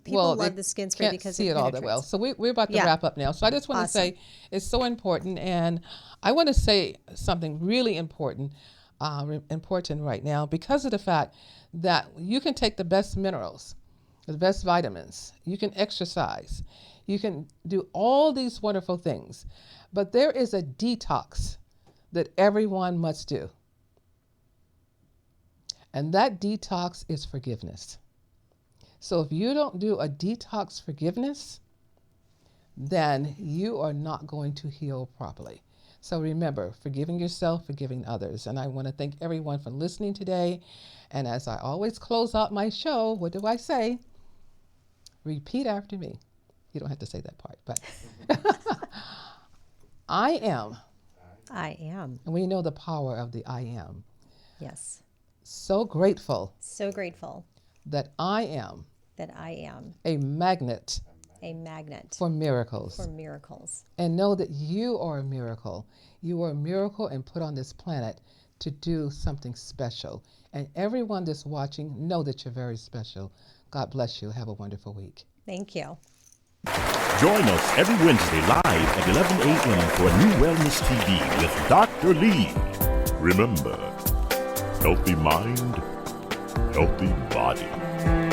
People love the skin spray because see it all that well. So we're about to wrap up now. So I just want to say it's so important. And I want to say something really important right now because of the fact that you can take the best minerals, the best vitamins. You can exercise. You can do all these wonderful things. But there is a detox that everyone must do. And that detox is forgiveness. So if you don't do a detox forgiveness, then you are not going to heal properly. So remember, forgiving yourself, forgiving others. And I want to thank everyone for listening today. And as I always close out my show, what do I say? Repeat after me. You don't have to say that part, but I am. I am. And we know the power of the I am. Yes. So grateful. So grateful. That I am. That I am. A magnet. A magnet. For miracles. For miracles. And know that you are a miracle. You are a miracle and put on this planet to do something special. And everyone that's watching, know that you're very special. God bless you. Have a wonderful week. Thank you. Join us every Wednesday live at 11 a.m. for NuWellness TV with Dr. Lee. Remember, healthy mind, healthy body.